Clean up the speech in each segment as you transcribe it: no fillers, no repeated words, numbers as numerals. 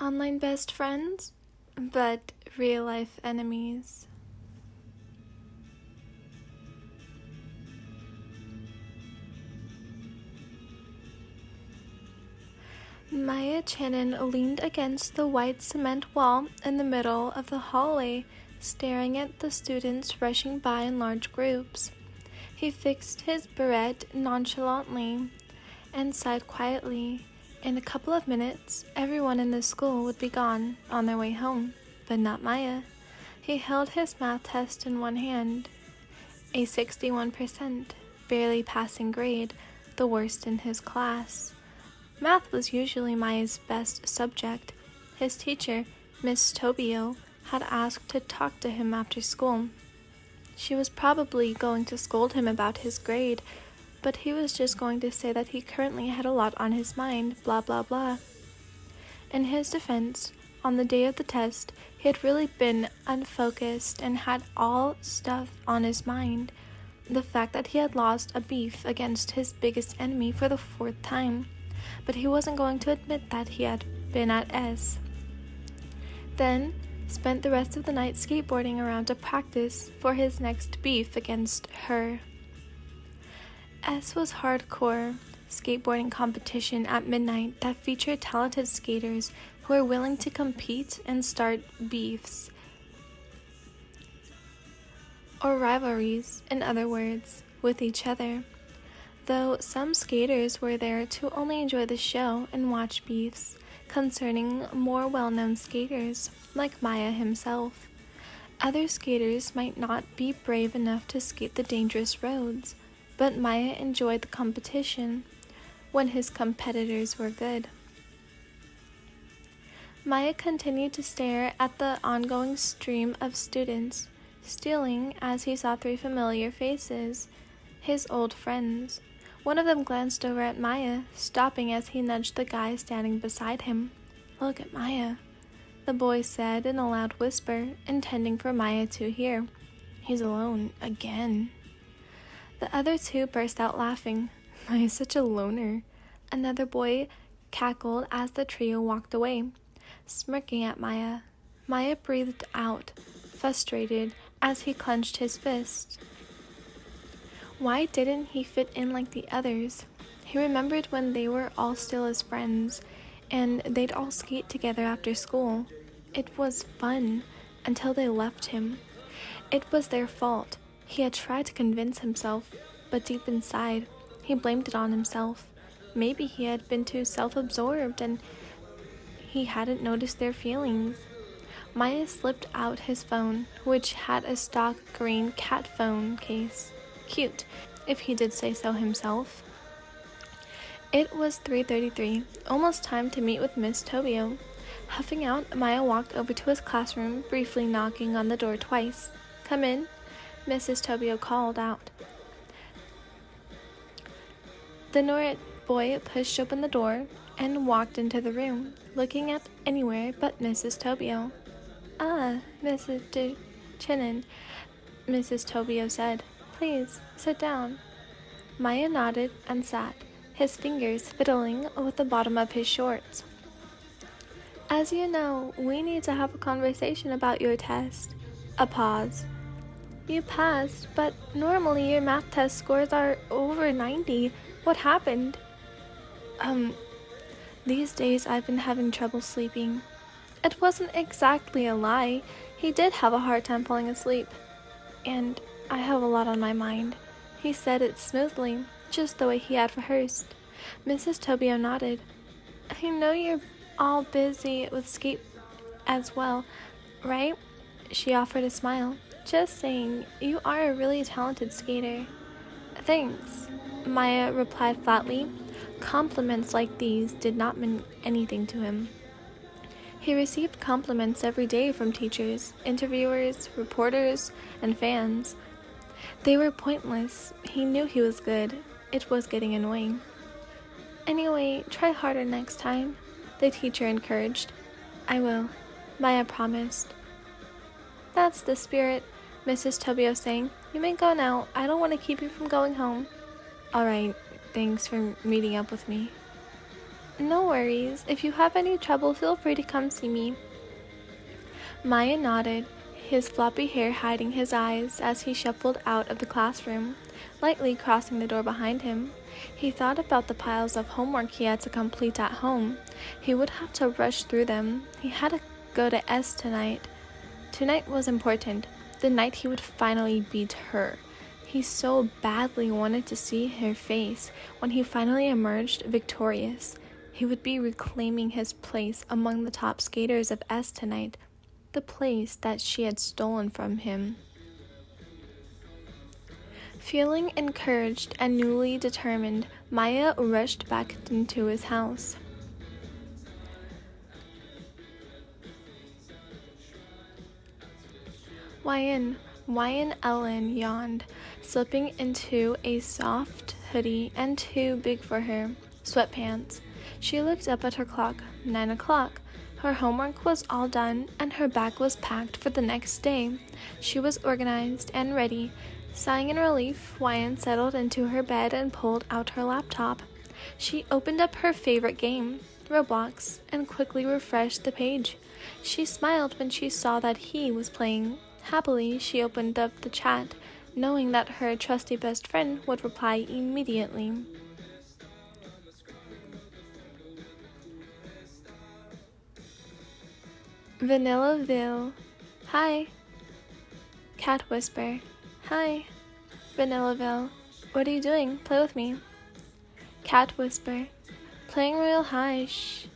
Online best friends, but real-life enemies. Miya Chinen leaned against the white cement wall in the middle of the hallway, staring at the students rushing by in large groups. He fixed his beret nonchalantly and sighed quietly. In a couple of minutes, everyone in the school would be gone, on their way home, but not Miya. He held his math test in one hand. A 61%, barely passing grade, the worst in his class. Math was usually Miya's best subject. His teacher, Miss Tobio, had asked to talk to him after school. She was probably going to scold him about his grade, but he was just going to say that he currently had a lot on his mind, blah blah blah. In his defense, on the day of the test, he had really been unfocused and had all stuff on his mind. The fact that he had lost a beef against his biggest enemy for the 4th time, but he wasn't going to admit that he had been at S. Then, spent the rest of the night skateboarding around to practice for his next beef against her. S was hardcore skateboarding competition at midnight that featured talented skaters who were willing to compete and start beefs, or rivalries, in other words, with each other. Though some skaters were there to only enjoy the show and watch beefs concerning more well-known skaters, like Miya himself. Other skaters might not be brave enough to skate the dangerous roads, but Miya enjoyed the competition when his competitors were good. Miya continued to stare at the ongoing stream of students, stealing as he saw 3 familiar faces, his old friends. One of them glanced over at Miya, stopping as he nudged the guy standing beside him. "Look at Miya," the boy said in a loud whisper, intending for Miya to hear. "He's alone again." The other 2 burst out laughing. "Miya's such a loner." Another boy cackled as the trio walked away, smirking at Miya. Miya breathed out, frustrated, as he clenched his fist. Why didn't he fit in like the others? He remembered when they were all still his friends, and they'd all skate together after school. It was fun, until they left him. It was their fault. He had tried to convince himself, but deep inside, he blamed it on himself. Maybe he had been too self-absorbed and he hadn't noticed their feelings. Miya slipped out his phone, which had a stock green cat phone case. Cute, if he did say so himself. It was 3:33, almost time to meet with Miss Tobio. Huffing out, Miya walked over to his classroom, briefly knocking on the door twice. "Come in," Mrs. Tobio called out. The Norrit boy pushed open the door and walked into the room, looking at anywhere but Mrs. Tobio. "Ah, Mrs. Chinen," Mrs. Tobio said. "Please, sit down." Miya nodded and sat, his fingers fiddling with the bottom of his shorts. "As you know, we need to have a conversation about your test." A pause. "You passed, but normally your math test scores are over 90. What happened?" These days I've been having trouble sleeping." It wasn't exactly a lie. He did have a hard time falling asleep. "And I have a lot on my mind." He said it smoothly, just the way he had rehearsed. Mrs. Tobio nodded. "I know you're all busy with skate as well, right?" She offered a smile. "Just saying, you are a really talented skater." "Thanks," Miya replied flatly. Compliments like these did not mean anything to him. He received compliments every day from teachers, interviewers, reporters, and fans. They were pointless. He knew he was good. It was getting annoying. "Anyway, try harder next time," the teacher encouraged. "I will," Miya promised. "That's the spirit," Mrs. Tobio sang. "You may go now. I don't want to keep you from going home." "All right, thanks for meeting up with me." No worries. If you have any trouble, feel free to come see me. Maya nodded, his floppy hair hiding his eyes as he shuffled out of the classroom, lightly crossing the door behind him. He thought about the piles of homework he had to complete at home. He would have to rush through them. He had to go to S tonight. Tonight was important, the night he would finally beat her. He so badly wanted to see her face when he finally emerged victorious. He would be reclaiming his place among the top skaters of S tonight, the place that she had stolen from him. Feeling encouraged and newly determined, Maya rushed back into his house. Wyan Ellen yawned, slipping into a soft hoodie and too big for her sweatpants. She looked up at her clock. 9 o'clock. Her homework was all done, and her bag was packed for the next day. She was organized and ready. Sighing in relief, Wyan settled into her bed and pulled out her laptop. She opened up her favorite game, Roblox, and quickly refreshed the page. She smiled when she saw that he was playing. Happily, she opened up the chat, knowing that her trusty best friend would reply immediately. Vanillaville. Hi. Cat whisper. Hi. Vanillaville. What are you doing? Play with me. Cat whisper. Playing real high. Shh.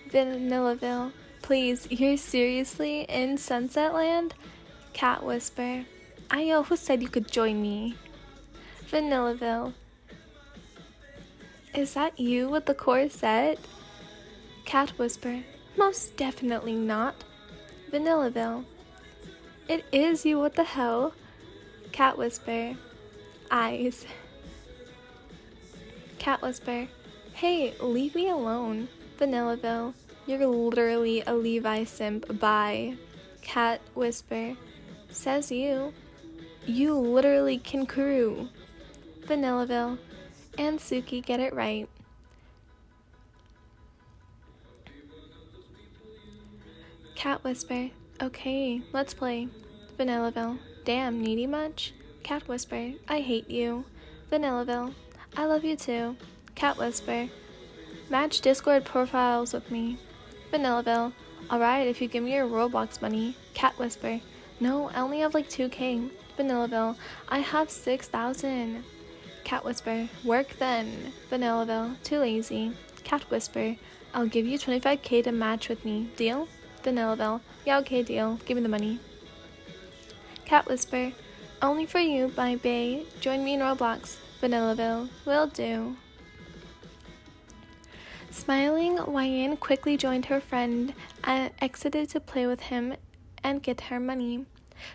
Vanillaville. Please, you're seriously in Sunset Land? Cat whisper. Ayo, who said you could join me? Vanillaville. Is that you with the corset? Cat whisper. Most definitely not. Vanillaville. It is you, what the hell? Cat whisper. Eyes. Cat whisper. Hey, leave me alone. Vanillaville. You're literally a Levi simp. Bye. Cat whisper. Says you. You literally can crew. Vanillaville. And Suki, get it right. Cat whisper. Okay, let's play. Vanillaville. Damn, needy much? Cat whisper. I hate you. Vanillaville. I love you too. Cat whisper. Match Discord profiles with me. Vanillaville. Alright, if you give me your Roblox money. Cat whisper. No, I only have like 2K. Vanillaville. I have 6,000. Cat whisper. Work then. Vanillaville. Too lazy. Cat whisper. I'll give you 25K to match with me. Deal? Vanillaville. Yeah, okay, deal. Give me the money. Cat whisper. Only for you, my bae. Join me in Roblox. Vanillaville. Will do. Smiling, Wyan quickly joined her friend and exited to play with him and get her money.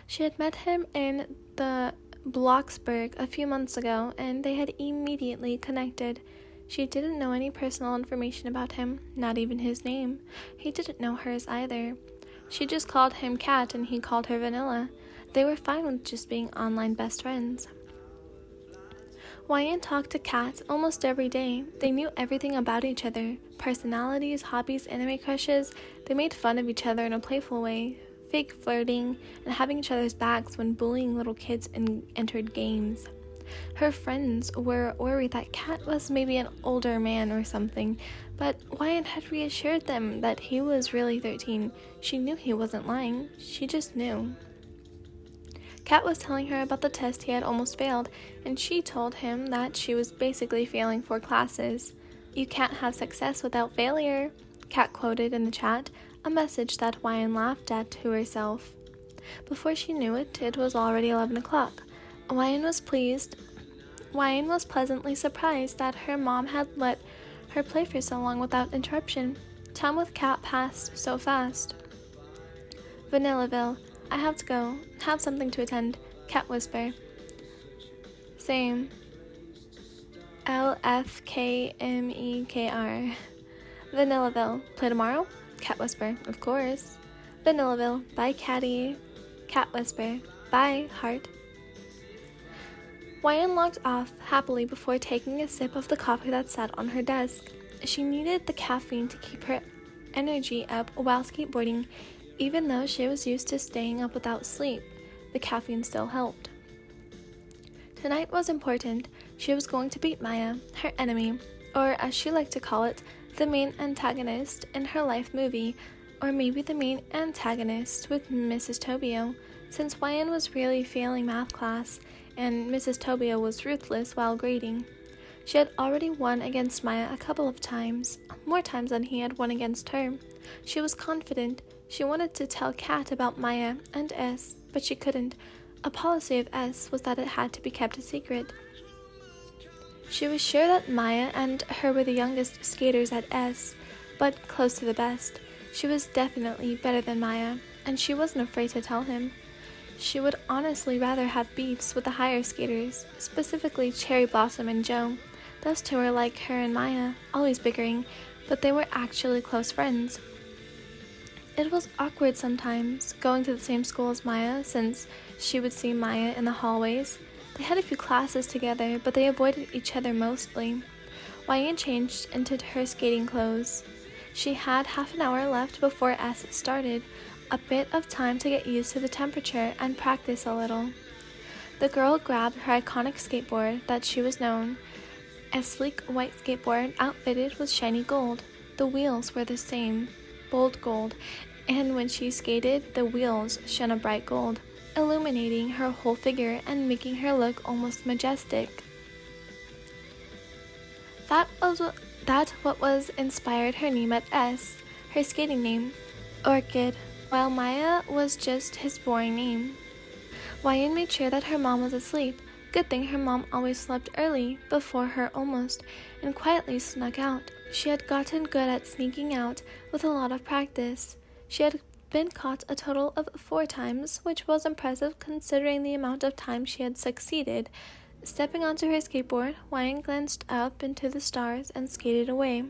She had met him in the Bloxburg a few months ago, and they had immediately connected. She didn't know any personal information about him, not even his name. He didn't know hers either. She just called him Cat and he called her Vanilla. They were fine with just being online best friends. Wyan talked to Cat almost every day. They knew everything about each other. Personalities, hobbies, anime crushes. They made fun of each other in a playful way. Fake flirting and having each other's backs when bullying little kids entered games. Her friends were worried that Cat was maybe an older man or something, but Wyan had reassured them that he was really 13. She knew he wasn't lying. She just knew. Cat was telling her about the test he had almost failed, and she told him that she was basically failing 4 classes. You can't have success without failure, Cat quoted in the chat, a message that Wyan laughed at to herself. Before she knew it, it was already 11 o'clock. Wyan was pleasantly surprised that her mom had let her play for so long without interruption. Time with Cat passed so fast. Vanillaville. I have to go. Have something to attend. Cat whisper. Same. LFKMEKR. Vanillaville. Play tomorrow? Cat whisper. Of course. Vanillaville. Bye, Catty. Cat whisper. Bye, heart. Wyan logged off happily before taking a sip of the coffee that sat on her desk. She needed the caffeine to keep her energy up while skateboarding. Even though she was used to staying up without sleep, the caffeine still helped. Tonight was important. She was going to beat Miya, her enemy, or as she liked to call it, the main antagonist in her life movie, or maybe the main antagonist with Mrs. Tobio, since Wyan was really failing math class and Mrs. Tobio was ruthless while grading. She had already won against Miya a couple of times, more times than he had won against her. She was confident. She wanted to tell Kat about Miya and S, but she couldn't. A policy of S was that it had to be kept a secret. She was sure that Miya and her were the youngest skaters at S, but close to the best. She was definitely better than Miya, and she wasn't afraid to tell him. She would honestly rather have beefs with the higher skaters, specifically Cherry Blossom and Joe. Those two were like her and Miya, always bickering, but they were actually close friends. It was awkward sometimes, going to the same school as Miya, since she would see Miya in the hallways. They had a few classes together, but they avoided each other mostly. Wyan changed into her skating clothes. She had half an hour left before S started, a bit of time to get used to the temperature and practice a little. The girl grabbed her iconic skateboard that she was known, a sleek white skateboard outfitted with shiny gold. The wheels were the same, bold gold, and when she skated, the wheels shone a bright gold, illuminating her whole figure and making her look almost majestic. That what was inspired her name at S, her skating name, Orchid, while Miya was just his boring name. Wyan made sure that her mom was asleep. Good thing her mom always slept early, before her almost, and quietly snuck out. She had gotten good at sneaking out with a lot of practice. She had been caught a total of 4 times, which was impressive considering the amount of time she had succeeded. Stepping onto her skateboard, Wyan glanced up into the stars and skated away.